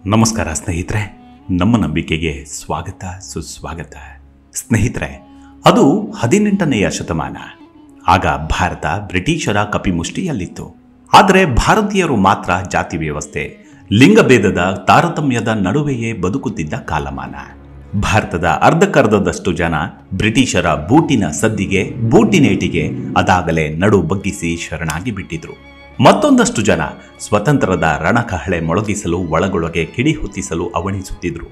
ನಮಸ್ಕಾರ ಸ್ನೇಹಿತರೆ, ನಮ್ಮ ನಂಬಿಕೆಗೆ ಸ್ವಾಗತ ಸುಸ್ವಾಗತ. ಸ್ನೇಹಿತರೆ, ಅದು 18ನೆಯ ಶತಮಾನ. ಆಗ ಭಾರತ ಬ್ರಿಟಿಷರ ಕಪಿಮುಷ್ಟಿಯಲ್ಲಿತ್ತು. ಆದರೆ ಭಾರತೀಯರು ಮಾತ್ರ ಜಾತಿ ವ್ಯವಸ್ಥೆ, ಲಿಂಗಭೇದದ ತಾರತಮ್ಯದ ನಡುವೆಯೇ ಬದುಕುತ್ತಿದ್ದ ಕಾಲಮಾನ. ಭಾರತದ ಅರ್ಧಕ್ಕರ್ಧದಷ್ಟು ಜನ ಬ್ರಿಟಿಷರ ಬೂಟಿನ ಸದ್ದಿಗೆ, ಬೂಟಿನೇಟಿಗೆ ಅದಾಗಲೇ ನಡು ಬಗ್ಗಿಸಿ ಶರಣಾಗಿ ಬಿಟ್ಟಿದ್ರು. ಮತ್ತೊಂದಷ್ಟು ಜನ ಸ್ವತಂತ್ರದ ರಣಕಹಳೆ ಮೊಳಗಿಸಲು ಒಳಗೊಳಗೆ ಕಿಡಿ ಹೊತ್ತಿಸಲು ಅವಣಿಸುತ್ತಿದ್ರು.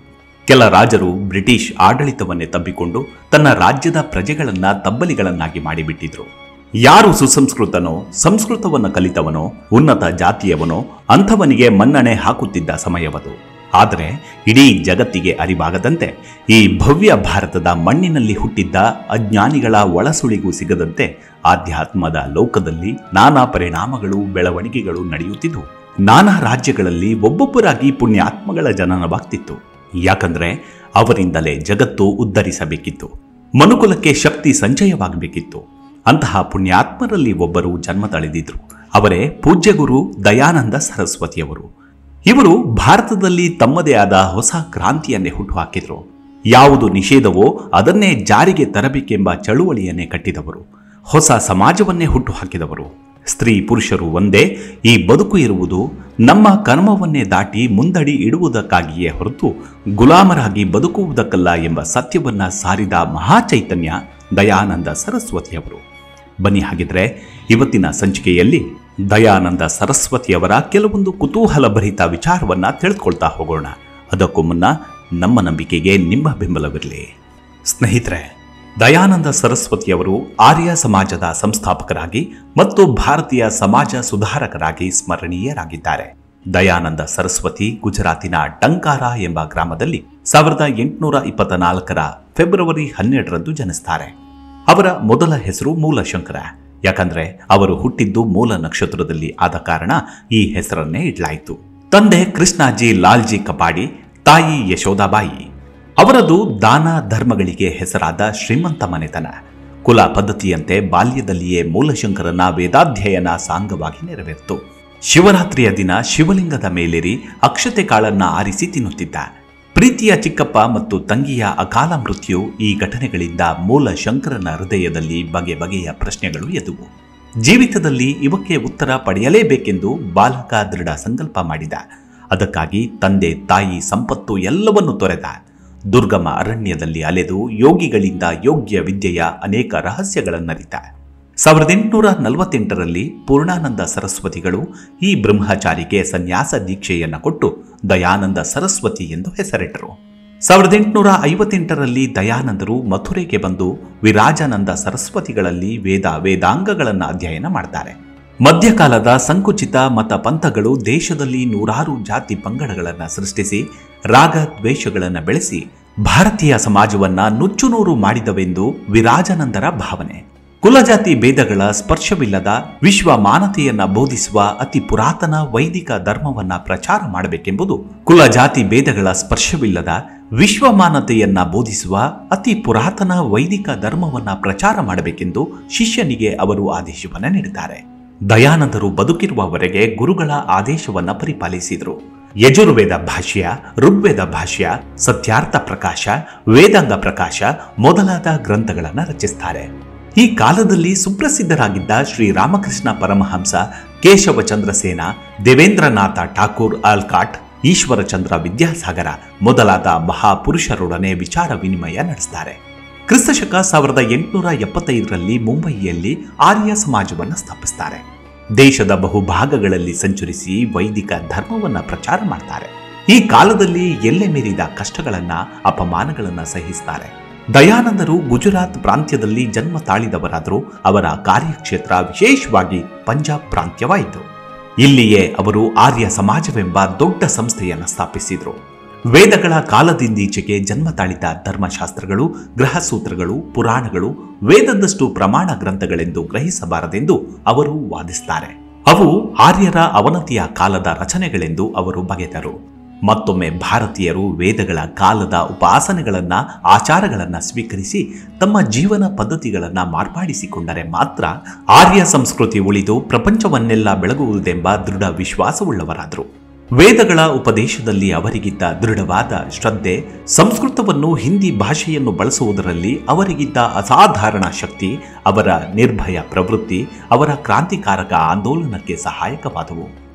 ಕೆಲ ರಾಜರು ಬ್ರಿಟಿಷ್ ಆಡಳಿತವನ್ನೇ ತಬ್ಬಿಕೊಂಡು ತನ್ನ ರಾಜ್ಯದ ಪ್ರಜೆಗಳನ್ನ ತಬ್ಬಲಿಗಳನ್ನಾಗಿ ಮಾಡಿಬಿಟ್ಟಿದ್ರು. ಯಾರು ಸುಸಂಸ್ಕೃತನೋ, ಸಂಸ್ಕೃತವನ್ನು ಕಲಿತವನೋ, ಉನ್ನತ ಜಾತಿಯವನೋ ಅಂಥವನಿಗೆ ಮನ್ನಣೆ ಹಾಕುತ್ತಿದ್ದ ಸಮಯವದು. ಆದರೆ ಇಡೀ ಜಗತ್ತಿಗೆ ಅರಿವಾಗದಂತೆ, ಈ ಭವ್ಯ ಭಾರತದ ಮಣ್ಣಿನಲ್ಲಿ ಹುಟ್ಟಿದ್ದ ಅಜ್ಞಾನಿಗಳ ಒಳಸುಳಿಗೂ ಸಿಗದಂತೆ ಆಧ್ಯಾತ್ಮದ ಲೋಕದಲ್ಲಿ ನಾನಾ ಪರಿಣಾಮಗಳು, ಬೆಳವಣಿಗೆಗಳು ನಡೆಯುತ್ತಿದ್ದು, ನಾನಾ ರಾಜ್ಯಗಳಲ್ಲಿ ಒಬ್ಬೊಬ್ಬರಾಗಿ ಪುಣ್ಯಾತ್ಮಗಳ ಜನನವಾಗ್ತಿತ್ತು. ಯಾಕಂದ್ರೆ ಅವರಿಂದಲೇ ಜಗತ್ತು ಉದ್ಧರಿಸಬೇಕಿತ್ತು, ಮನುಕುಲಕ್ಕೆ ಶಕ್ತಿ ಸಂಚಯವಾಗಬೇಕಿತ್ತು. ಅಂತಹ ಪುಣ್ಯಾತ್ಮರಲ್ಲಿ ಒಬ್ಬರು ಜನ್ಮ ತಳೆದಿದ್ರು. ಅವರೇ ಪೂಜ್ಯ ಗುರು ದಯಾನಂದ ಸರಸ್ವತಿಯವರು. ಇವರು ಭಾರತದಲ್ಲಿ ತಮ್ಮದೇ ಆದ ಹೊಸ ಕ್ರಾಂತಿಯನ್ನೇ ಹುಟ್ಟುಹಾಕಿದ್ರು. ಯಾವುದು ನಿಷೇಧವೋ ಅದನ್ನೇ ಜಾರಿಗೆ ತರಬೇಕೆಂಬ ಚಳುವಳಿಯನ್ನೇ ಕಟ್ಟಿದವರು, ಹೊಸ ಸಮಾಜವನ್ನೇ ಹುಟ್ಟುಹಾಕಿದವರು. ಸ್ತ್ರೀ ಪುರುಷರು ಒಂದೇ, ಈ ಬದುಕು ಇರುವುದು ನಮ್ಮ ಕರ್ಮವನ್ನೇ ದಾಟಿ ಮುಂದಡಿ ಇಡುವುದಕ್ಕಾಗಿಯೇ ಹೊರತು ಗುಲಾಮರಾಗಿ ಬದುಕುವುದಕ್ಕಲ್ಲ ಎಂಬ ಸತ್ಯವನ್ನ ಸಾರಿದ ಮಹಾಚೈತನ್ಯ ದಯಾನಂದ ಸರಸ್ವತಿಯವರು. ಬನ್ನಿ, ಹಾಗಿದ್ರೆ ಇವತ್ತಿನ ಸಂಚಿಕೆಯಲ್ಲಿ ದಯಾನಂದ ಸರಸ್ವತಿಯವರ ಕೆಲವೊಂದು ಕುತೂಹಲಭರಿತ ವಿಚಾರವನ್ನ ತಿಳಿದುಕೊಳ್ತಾ ಹೋಗೋಣ. ಅದಕ್ಕೂ ಮುನ್ನ ನಮ್ಮ ನಂಬಿಕೆಗೆ ನಿಮ್ಮ ಬೆಂಬಲವಿರಲಿ. ಸ್ನೇಹಿತರೆ, ದಯಾನಂದ ಸರಸ್ವತಿಯವರು ಆರ್ಯ ಸಮಾಜದ ಸಂಸ್ಥಾಪಕರಾಗಿ ಮತ್ತು ಭಾರತೀಯ ಸಮಾಜ ಸುಧಾರಕರಾಗಿ ಸ್ಮರಣೀಯರಾಗಿದ್ದಾರೆ. ದಯಾನಂದ ಸರಸ್ವತಿ ಗುಜರಾತಿನ ಟಂಕಾರ ಎಂಬ ಗ್ರಾಮದಲ್ಲಿ 1824 ಫೆಬ್ರವರಿ 12ರಂದು ಜನಿಸ್ತಾರೆ. ಅವರ ಮೊದಲ ಹೆಸರು ಮೂಲಶಂಕರ. ಯಾಕಂದ್ರೆ ಅವರು ಹುಟ್ಟಿದ್ದು ಮೂಲ ನಕ್ಷತ್ರದಲ್ಲಿ ಆದ ಕಾರಣ ಈ ಹೆಸರನ್ನೇ ಇಡಲಾಯಿತು. ತಂದೆ ಕೃಷ್ಣಾಜಿ ಲಾಲ್ಜಿ ಕಪಾಡಿ, ತಾಯಿ ಯಶೋದಾಬಾಯಿ. ಅವರದು ದಾನ ಧರ್ಮಗಳಿಗೆ ಹೆಸರಾದ ಶ್ರೀಮಂತ ಮನೆತನ. ಕುಲ ಪದ್ಧತಿಯಂತೆ ಬಾಲ್ಯದಲ್ಲಿಯೇ ಮೂಲಶಂಕರನ ವೇದಾಧ್ಯಯನ ಸಾಂಗವಾಗಿ ನೆರವೇರಿತು. ಶಿವರಾತ್ರಿಯ ದಿನ ಶಿವಲಿಂಗದ ಮೇಲೇರಿ ಅಕ್ಷತೆ ಕಾಳನ್ನ ಆರಿಸಿ ತಿನ್ನುತ್ತಿದ್ದ. ಪ್ರೀತಿಯ ಚಿಕ್ಕಪ್ಪ ಮತ್ತು ತಂಗಿಯ ಅಕಾಲ ಮೃತ್ಯು, ಈ ಘಟನೆಗಳಿಂದ ಮೂಲಶಂಕರನ ಹೃದಯದಲ್ಲಿ ಬಗೆ ಬಗೆಯ ಪ್ರಶ್ನೆಗಳು ಎದ್ದುವು. ಜೀವಿತದಲ್ಲಿ ಇವಕ್ಕೆ ಉತ್ತರ ಪಡೆಯಲೇಬೇಕೆಂದು ಬಾಲಕ ದೃಢ ಸಂಕಲ್ಪ ಮಾಡಿದ. ಅದಕ್ಕಾಗಿ ತಂದೆ ತಾಯಿ ಸಂಪತ್ತು ಎಲ್ಲವನ್ನೂ ತೊರೆದ. ದುರ್ಗಮ ಅರಣ್ಯದಲ್ಲಿ ಅಲೆದು ಯೋಗಿಗಳಿಂದ ಯೋಗ್ಯ ವಿದ್ಯೆಯ ಅನೇಕ ರಹಸ್ಯಗಳನ್ನರಿತ. 1848ರಲ್ಲಿ ಪೂರ್ಣಾನಂದ ಸರಸ್ವತಿಗಳು ಈ ಬ್ರಹ್ಮಚಾರಿಗೆ ಸನ್ಯಾಸ ದೀಕ್ಷೆಯನ್ನು ಕೊಟ್ಟು ದಯಾನಂದ ಸರಸ್ವತಿ ಎಂದು ಹೆಸರಿಟ್ಟರು. 1858ರಲ್ಲಿ ದಯಾನಂದರು ಮಥುರೆಗೆ ಬಂದು ವಿರಾಜಾನಂದ ಸರಸ್ವತಿಗಳಲ್ಲಿ ವೇದಾಂಗಗಳನ್ನು ಅಧ್ಯಯನ ಮಾಡ್ತಾರೆ. ಮಧ್ಯಕಾಲದ ಸಂಕುಚಿತ ಮತ ಪಂಥಗಳು ದೇಶದಲ್ಲಿ ನೂರಾರು ಜಾತಿ ಪಂಗಡಗಳನ್ನು ಸೃಷ್ಟಿಸಿ ರಾಗ ದ್ವೇಷಗಳನ್ನು ಬೆಳೆಸಿ ಭಾರತೀಯ ಸಮಾಜವನ್ನ ನುಚ್ಚುನೂರು ಮಾಡಿದವೆಂದು ವಿರಾಜಾನಂದರ ಭಾವನೆ. ಕುಲಜಾತಿ ಭೇದಗಳ ಸ್ಪರ್ಶವಿಲ್ಲದ ವಿಶ್ವ ಮಾನತೆಯನ್ನ ಬೋಧಿಸುವ ಅತಿ ಪುರಾತನ ವೈದಿಕ ಧರ್ಮವನ್ನ ಪ್ರಚಾರ ಮಾಡಬೇಕೆಂಬುದು, ಕುಲಜಾತಿ ಭೇದಗಳ ಸ್ಪರ್ಶವಿಲ್ಲದ ವಿಶ್ವಮಾನತೆಯನ್ನ ಬೋಧಿಸುವ ಅತಿ ಪುರಾತನ ವೈದಿಕ ಧರ್ಮವನ್ನ ಪ್ರಚಾರ ಮಾಡಬೇಕೆಂದು ಶಿಷ್ಯನಿಗೆ ಅವರು ಆದೇಶವನ್ನ ನೀಡುತ್ತಾರೆ. ದಯಾನಂದರು ಬದುಕಿರುವವರೆಗೆ ಗುರುಗಳ ಆದೇಶವನ್ನ ಪರಿಪಾಲಿಸಿದರು. ಯಜುರ್ವೇದ ಭಾಷ್ಯ, ಋಗ್ವೇದ ಭಾಷ್ಯ, ಸತ್ಯಾರ್ಥ ಪ್ರಕಾಶ, ವೇದಾಂಗ ಪ್ರಕಾಶ ಮೊದಲಾದ ಗ್ರಂಥಗಳನ್ನು ರಚಿಸುತ್ತಾರೆ. ಈ ಕಾಲದಲ್ಲಿ ಸುಪ್ರಸಿದ್ಧರಾಗಿದ್ದ ಶ್ರೀರಾಮಕೃಷ್ಣ ಪರಮಹಂಸ, ಕೇಶವಚಂದ್ರಸೇನ, ದೇವೇಂದ್ರನಾಥ ಠಾಕೂರ್ ಆಲ್ಕಾಟ್, ಈಶ್ವರಚಂದ್ರ ವಿದ್ಯಾಸಾಗರ ಮೊದಲಾದ ಮಹಾಪುರುಷರೊಡನೆ ವಿಚಾರ ವಿನಿಮಯ ನಡೆಸುತ್ತಾರೆ. ಕ್ರಿಸ್ತಶಕ 1875ರಲ್ಲಿ ಮುಂಬಯಿಯಲ್ಲಿ ಆರ್ಯ ಸಮಾಜವನ್ನು ಸ್ಥಾಪಿಸುತ್ತಾರೆ. ದೇಶದ ಬಹುಭಾಗಗಳಲ್ಲಿ ಸಂಚರಿಸಿ ವೈದಿಕ ಧರ್ಮವನ್ನ ಪ್ರಚಾರ ಮಾಡ್ತಾರೆ. ಈ ಕಾಲದಲ್ಲಿ ಎಲ್ಲೆ ಮೀರಿದ ಕಷ್ಟಗಳನ್ನ, ಅಪಮಾನಗಳನ್ನ ಸಹಿಸುತ್ತಾರೆ. ದಯಾನಂದರು ಗುಜರಾತ್ ಪ್ರಾಂತ್ಯದಲ್ಲಿ ಜನ್ಮ ತಾಳಿದವರಾದರೂ ಅವರ ಕಾರ್ಯಕ್ಷೇತ್ರ ವಿಶೇಷವಾಗಿ ಪಂಜಾಬ್ ಪ್ರಾಂತ್ಯವಾಯಿತು. ಇಲ್ಲಿಯೇ ಅವರು ಆರ್ಯ ಸಮಾಜವೆಂಬ ದೊಡ್ಡ ಸಂಸ್ಥೆಯನ್ನು ಸ್ಥಾಪಿಸಿದರು. ವೇದಗಳ ಕಾಲದಿಂದೀಚೆಗೆ ಜನ್ಮ ತಾಳಿದ ಧರ್ಮಶಾಸ್ತ್ರಗಳು, ಗ್ರಹಸೂತ್ರಗಳು, ಪುರಾಣಗಳು ವೇದದಷ್ಟು ಪ್ರಮಾಣ ಗ್ರಂಥಗಳೆಂದು ಗ್ರಹಿಸಬಾರದೆಂದು ಅವರು ವಾದಿಸುತ್ತಾರೆ. ಅವು ಆರ್ಯರ ಅವನತಿಯ ಕಾಲದ ರಚನೆಗಳೆಂದು ಅವರು ಬಗೆದರು. ಮತ್ತೊಮ್ಮೆ ಭಾರತೀಯರು ವೇದಗಳ ಕಾಲದ ಉಪಾಸನೆಗಳನ್ನ, ಆಚಾರಗಳನ್ನ ಸ್ವೀಕರಿಸಿ ತಮ್ಮ ಜೀವನ ಪದ್ಧತಿಗಳನ್ನ ಮಾರ್ಪಾಡಿಸಿಕೊಂಡರೆ ಮಾತ್ರ ಆರ್ಯ ಸಂಸ್ಕೃತಿ ಉಳಿದು ಪ್ರಪಂಚವನ್ನೆಲ್ಲ ಬೆಳಗುವುದೆಂಬ ದೃಢ ವಿಶ್ವಾಸವುಳ್ಳವರಾದರು. ವೇದಗಳ ಉಪದೇಶದಲ್ಲಿ ಅವರಿಗಿದ್ದ ದೃಢವಾದ ಶ್ರದ್ಧೆ, ಸಂಸ್ಕೃತವನ್ನು ಹಿಂದಿ ಭಾಷೆಯನ್ನು ಬಳಸುವುದರಲ್ಲಿ ಅವರಿಗಿದ್ದ ಅಸಾಧಾರಣ ಶಕ್ತಿ, ಅವರ ನಿರ್ಭಯ ಪ್ರವೃತ್ತಿ ಅವರ ಕ್ರಾಂತಿಕಾರಕ ಆಂದೋಲನಕ್ಕೆ ಸಹಾಯಕವಾದವು.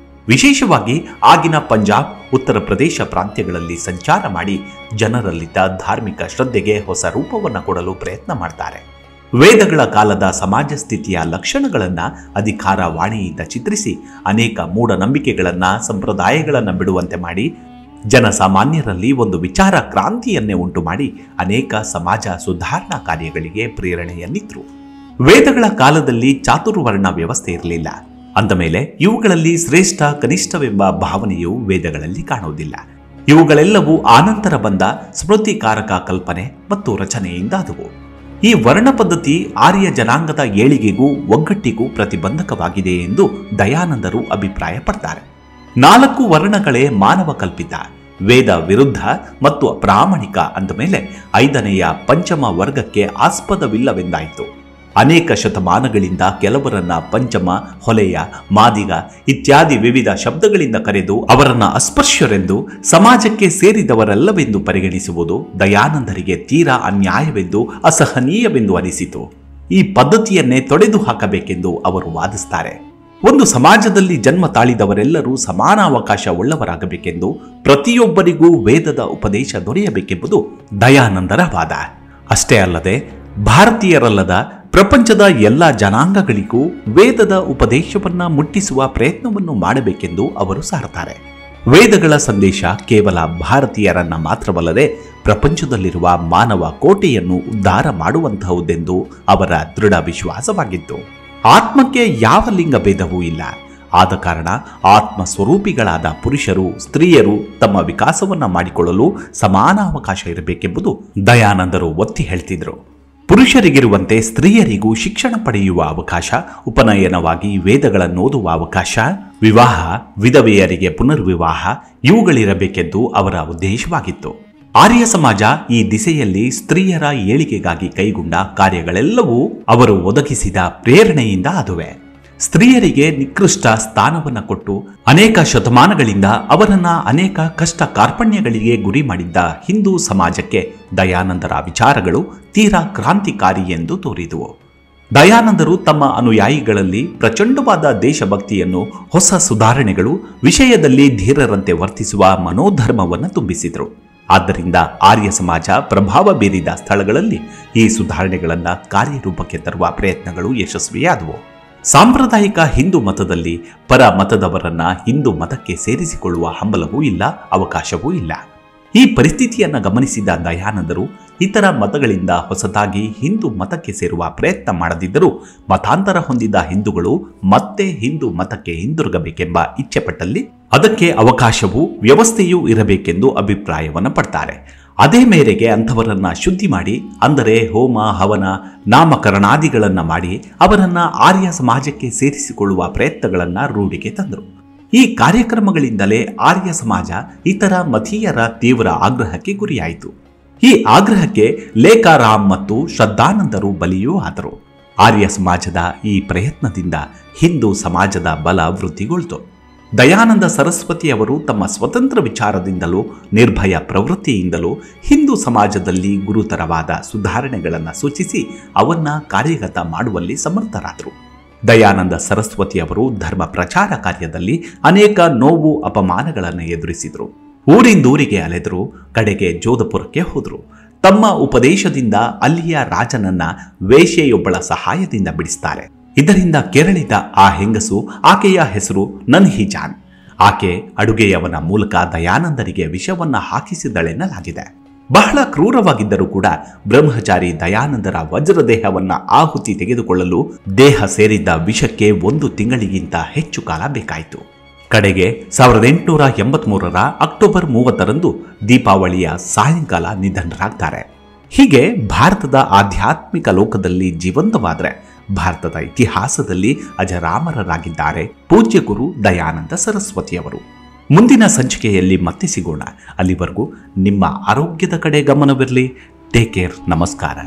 ವಿಶೇಷವಾಗಿ ಆಗಿನ ಪಂಜಾಬ್, ಉತ್ತರ ಪ್ರದೇಶ ಪ್ರಾಂತ್ಯಗಳಲ್ಲಿ ಸಂಚಾರ ಮಾಡಿ ಜನರಲ್ಲಿದ್ದ ಧಾರ್ಮಿಕ ಶ್ರದ್ಧೆಗೆ ಹೊಸ ರೂಪವನ್ನು ಕೊಡಲು ಪ್ರಯತ್ನ ಮಾಡ್ತಾರೆ. ವೇದಗಳ ಕಾಲದ ಸಮಾಜ ಸ್ಥಿತಿಯ ಲಕ್ಷಣಗಳನ್ನು ಅಧಿಕಾರ ವಾಣಿಯಿಂದ ಚಿತ್ರಿಸಿ ಅನೇಕ ಮೂಢನಂಬಿಕೆಗಳನ್ನು, ಸಂಪ್ರದಾಯಗಳನ್ನು ಬಿಡುವಂತೆ ಮಾಡಿ ಜನಸಾಮಾನ್ಯರಲ್ಲಿ ಒಂದು ವಿಚಾರ ಕ್ರಾಂತಿಯನ್ನೇ ಉಂಟು ಮಾಡಿ ಅನೇಕ ಸಮಾಜ ಸುಧಾರಣಾ ಕಾರ್ಯಗಳಿಗೆ ಪ್ರೇರಣೆಯನ್ನಿದ್ರು. ವೇದಗಳ ಕಾಲದಲ್ಲಿ ಚಾತುರ್ವರ್ಣ ವ್ಯವಸ್ಥೆ ಇರಲಿಲ್ಲ. ಅಂದ ಮೇಲೆ ಇವುಗಳಲ್ಲಿ ಶ್ರೇಷ್ಠ ಕನಿಷ್ಠವೆಂಬ ಭಾವನೆಯು ವೇದಗಳಲ್ಲಿ ಕಾಣುವುದಿಲ್ಲ. ಇವುಗಳೆಲ್ಲವೂ ಆನಂತರ ಬಂದ ಸ್ಮೃತಿಕಾರಕ ಕಲ್ಪನೆ ಮತ್ತು ರಚನೆಯಿಂದ ಆದವು. ಈ ವರ್ಣ ಪದ್ಧತಿ ಆರ್ಯ ಜನಾಂಗದ ಏಳಿಗೆಗೂ ಒಗ್ಗಟ್ಟಿಗೂ ಪ್ರತಿಬಂಧಕವಾಗಿದೆ ಎಂದು ದಯಾನಂದರು ಅಭಿಪ್ರಾಯಪಡ್ತಾರೆ. 4 ವರ್ಣಗಳೇ ಮಾನವ ಕಲ್ಪಿತ, ವೇದ ವಿರುದ್ಧ ಮತ್ತು ಅಪ್ರಾಮಾಣಿಕ ಅಂದ ಮೇಲೆ 5ನೆಯ ಪಂಚಮ ವರ್ಗಕ್ಕೆ ಆಸ್ಪದವಿಲ್ಲವೆಂದಾಯಿತು. ಅನೇಕ ಶತಮಾನಗಳಿಂದ ಕೆಲವರನ್ನ ಪಂಚಮ, ಹೊಲೆಯ, ಮಾದಿಗ ಇತ್ಯಾದಿ ವಿವಿಧ ಶಬ್ದಗಳಿಂದ ಕರೆದು ಅವರನ್ನ ಅಸ್ಪೃಶ್ಯರೆಂದು, ಸಮಾಜಕ್ಕೆ ಸೇರಿದವರಲ್ಲವೆಂದು ಪರಿಗಣಿಸುವುದು ದಯಾನಂದರಿಗೆ ತೀರಾ ಅನ್ಯಾಯವೆಂದು, ಅಸಹನೀಯವೆಂದು ಅನಿಸಿತು. ಈ ಪದ್ಧತಿಯನ್ನೇ ತೊಡೆದು ಹಾಕಬೇಕೆಂದು ಅವರು ವಾದಿಸ್ತಾರೆ. ಒಂದು ಸಮಾಜದಲ್ಲಿ ಜನ್ಮ ತಾಳಿದವರೆಲ್ಲರೂ ಸಮಾನ ಅವಕಾಶ ಉಳ್ಳವರಾಗಬೇಕೆಂದು, ಪ್ರತಿಯೊಬ್ಬರಿಗೂ ವೇದದ ಉಪದೇಶ ದೊರೆಯಬೇಕೆಂಬುದು ದಯಾನಂದರ ವಾದ. ಅಷ್ಟೇ ಅಲ್ಲದೆ ಭಾರತೀಯರಲ್ಲದ ಪ್ರಪಂಚದ ಎಲ್ಲ ಜನಾಂಗಗಳಿಗೂ ವೇದದ ಉಪದೇಶವನ್ನ ಮುಟ್ಟಿಸುವ ಪ್ರಯತ್ನವನ್ನು ಮಾಡಬೇಕೆಂದು ಅವರು ಸಾರುತ್ತಾರೆ. ವೇದಗಳ ಸಂದೇಶ ಕೇವಲ ಭಾರತೀಯರನ್ನ ಮಾತ್ರವಲ್ಲದೆ ಪ್ರಪಂಚದಲ್ಲಿರುವ ಮಾನವ ಕೋಟೆಯನ್ನು ಉದ್ಧಾರ ಮಾಡುವಂತಹುದೆಂದು ಅವರ ದೃಢ ವಿಶ್ವಾಸವಾಗಿತ್ತು. ಆತ್ಮಕ್ಕೆ ಯಾವ ಲಿಂಗ ಭೇದವೂ ಇಲ್ಲ. ಆದ ಕಾರಣ ಆತ್ಮ ಸ್ವರೂಪಿಗಳಾದ ಪುರುಷರು, ಸ್ತ್ರೀಯರು ತಮ್ಮ ವಿಕಾಸವನ್ನ ಮಾಡಿಕೊಳ್ಳಲು ಸಮಾನ ಅವಕಾಶ ಇರಬೇಕೆಂಬುದು ದಯಾನಂದರು ಒತ್ತಿ ಹೇಳ್ತಿದ್ರು. ಪುರುಷರಿಗಿರುವಂತೆ ಸ್ತ್ರೀಯರಿಗೂ ಶಿಕ್ಷಣ ಪಡೆಯುವ ಅವಕಾಶ, ಉಪನಯನವಾಗಿ ವೇದಗಳನ್ನು ಓದುವ ಅವಕಾಶ, ವಿವಾಹ, ವಿಧವೆಯರಿಗೆ ಪುನರ್ವಿವಾಹ ಇವುಗಳಿರಬೇಕೆಂದು ಅವರ ಉದ್ದೇಶವಾಗಿತ್ತು. ಆರ್ಯ ಸಮಾಜ ಈ ದಿಸೆಯಲ್ಲಿ ಸ್ತ್ರೀಯರ ಏಳಿಗೆಗಾಗಿ ಕೈಗೊಂಡ ಕಾರ್ಯಗಳೆಲ್ಲವೂ ಅವರು ಒದಗಿಸಿದ ಪ್ರೇರಣೆಯಿಂದ ಆದುವೆ. ಸ್ತ್ರೀಯರಿಗೆ ನಿಕೃಷ್ಟ ಸ್ಥಾನವನ್ನು ಕೊಟ್ಟು ಅನೇಕ ಶತಮಾನಗಳಿಂದ ಅವರನ್ನ ಅನೇಕ ಕಷ್ಟ ಕಾರ್ಪಣ್ಯಗಳಿಗೆ ಗುರಿ ಮಾಡಿದ್ದ ಹಿಂದೂ ಸಮಾಜಕ್ಕೆ ದಯಾನಂದರ ವಿಚಾರಗಳು ತೀರಾ ಕ್ರಾಂತಿಕಾರಿ ಎಂದು ತೋರಿದುವು. ದಯಾನಂದರು ತಮ್ಮ ಅನುಯಾಯಿಗಳಲ್ಲಿ ಪ್ರಚಂಡವಾದ ದೇಶಭಕ್ತಿಯನ್ನು, ಹೊಸ ಸುಧಾರಣೆಗಳು, ವಿಷಯದಲ್ಲಿ ಧೀರರಂತೆ ವರ್ತಿಸುವ ಮನೋಧರ್ಮವನ್ನು ತುಂಬಿಸಿದರು. ಆದ್ದರಿಂದ ಆರ್ಯ ಸಮಾಜ ಪ್ರಭಾವ ಬೀರಿದ ಸ್ಥಳಗಳಲ್ಲಿ ಈ ಸುಧಾರಣೆಗಳನ್ನು ಕಾರ್ಯರೂಪಕ್ಕೆ ತರುವ ಪ್ರಯತ್ನಗಳು ಯಶಸ್ವಿಯಾದವು. ಸಾಂಪ್ರದಾಯಿಕ ಹಿಂದೂ ಮತದಲ್ಲಿ ಪರ ಮತದವರನ್ನ ಹಿಂದೂ ಮತಕ್ಕೆ ಸೇರಿಸಿಕೊಳ್ಳುವ ಹಂಬಲವೂ ಇಲ್ಲ, ಅವಕಾಶವೂ ಇಲ್ಲ. ಈ ಪರಿಸ್ಥಿತಿಯನ್ನು ಗಮನಿಸಿದ ದಯಾನಂದರು ಇತರ ಮತಗಳಿಂದ ಹೊಸದಾಗಿ ಹಿಂದೂ ಮತಕ್ಕೆ ಸೇರುವ ಪ್ರಯತ್ನ ಮಾಡದಿದ್ದರೂ ಮತಾಂತರ ಹೊಂದಿದ ಹಿಂದೂಗಳು ಮತ್ತೆ ಹಿಂದೂ ಮತಕ್ಕೆ ಹಿಂದಿರುಗಬೇಕೆಂಬ ಇಚ್ಛೆ ಪಟ್ಟಲ್ಲಿ ಅದಕ್ಕೆ ಅವಕಾಶವೂ ವ್ಯವಸ್ಥೆಯೂ ಇರಬೇಕೆಂದು ಅಭಿಪ್ರಾಯವನ್ನು ಪಡ್ತಾರೆ. ಅದೇ ಮೇರೆಗೆ ಅಂಥವರನ್ನ ಶುದ್ಧಿ ಮಾಡಿ, ಅಂದರೆ ಹೋಮ, ಹವನ, ನಾಮಕರಣಾದಿಗಳನ್ನು ಮಾಡಿ ಅವರನ್ನ ಆರ್ಯ ಸಮಾಜಕ್ಕೆ ಸೇರಿಸಿಕೊಳ್ಳುವ ಪ್ರಯತ್ನಗಳನ್ನು ರೂಢಿಗೆ ತಂದರು. ಈ ಕಾರ್ಯಕ್ರಮಗಳಿಂದಲೇ ಆರ್ಯ ಸಮಾಜ ಇತರ ಮತೀಯರ ತೀವ್ರ ಆಗ್ರಹಕ್ಕೆ ಗುರಿಯಾಯಿತು. ಈ ಆಗ್ರಹಕ್ಕೆ ಲೇಖಾರಾಮ್ ಮತ್ತು ಶ್ರದ್ಧಾನಂದರು ಬಲಿಯೂ ಆದರು. ಆರ್ಯ ಸಮಾಜದ ಈ ಪ್ರಯತ್ನದಿಂದ ಹಿಂದೂ ಸಮಾಜದ ಬಲ ವೃದ್ಧಿಗೊಳ್ತು. ದಯಾನಂದ ಸರಸ್ವತಿ ಅವರು ತಮ್ಮ ಸ್ವತಂತ್ರ ವಿಚಾರದಿಂದಲೂ ನಿರ್ಭಯ ಪ್ರವೃತ್ತಿಯಿಂದಲೂ ಹಿಂದೂ ಸಮಾಜದಲ್ಲಿ ಗುರುತರವಾದ ಸುಧಾರಣೆಗಳನ್ನು ಸೂಚಿಸಿ ಅವನ್ನ ಕಾರ್ಯಗತ ಮಾಡುವಲ್ಲಿ ಸಮರ್ಥರಾದರು. ದಯಾನಂದ ಸರಸ್ವತಿ ಅವರು ಧರ್ಮ ಪ್ರಚಾರ ಕಾರ್ಯದಲ್ಲಿ ಅನೇಕ ನೋವು ಅಪಮಾನಗಳನ್ನು ಎದುರಿಸಿದರು. ಊರಿಂದೂರಿಗೆ ಅಲೆದರು, ಕಡೆಗೆ ಜೋಧಪುರಕ್ಕೆ ಹೋದರು. ತಮ್ಮ ಉಪದೇಶದಿಂದ ಅಲ್ಲಿಯ ರಾಜನನ್ನ ವೇಶ್ಯೆಯೊಬ್ಬಳ ಸಹಾಯದಿಂದ ಬಿಡಿಸ್ತಾರೆ. ಇದರಿಂದ ಕೆರಳಿದ ಆ ಹೆಂಗಸು, ಆಕೆಯ ಹೆಸರು ನನ್ಹಿಜಾನ್. ಆಕೆ ಅಡುಗೆಯವನ ಮೂಲಕ ದಯಾನಂದರಿಗೆ ವಿಷವನ್ನ ಹಾಕಿಸಿದಳೆನ್ನಲಾಗಿದೆ. ಬಹಳ ಕ್ರೂರವಾಗಿದ್ದರೂ ಕೂಡ ಬ್ರಹ್ಮಚಾರಿ ದಯಾನಂದರ ವಜ್ರದೇಹವನ್ನ ಆಹುತಿ ತೆಗೆದುಕೊಳ್ಳಲು ದೇಹ ಸೇರಿದ್ದ ವಿಷಕ್ಕೆ 1 ತಿಂಗಳಿಗಿಂತ ಹೆಚ್ಚು ಕಾಲ ಬೇಕಾಯಿತು. ಕಡೆಗೆ 1883 ಅಕ್ಟೋಬರ್ 30 ದೀಪಾವಳಿಯ ಸಾಯಂಕಾಲ ನಿಧನರಾಗ್ತಾರೆ. ಹೀಗೆ ಭಾರತದ ಆಧ್ಯಾತ್ಮಿಕ ಲೋಕದಲ್ಲಿ ಜೀವಂತವಾದರೆ ಭಾರತದ ಇತಿಹಾಸದಲ್ಲಿ ಅಜರಾಮರರಾಗಿದ್ದಾರೆ ಪೂಜ್ಯ ಗುರು ದಯಾನಂದ ಸರಸ್ವತಿಯವರು. ಮುಂದಿನ ಸಂಚಿಕೆಯಲ್ಲಿ ಮತ್ತೆ ಸಿಗೋಣ. ಅಲ್ಲಿವರೆಗೂ ನಿಮ್ಮ ಆರೋಗ್ಯದ ಕಡೆ ಗಮನವಿರಲಿ. Take care. ನಮಸ್ಕಾರ.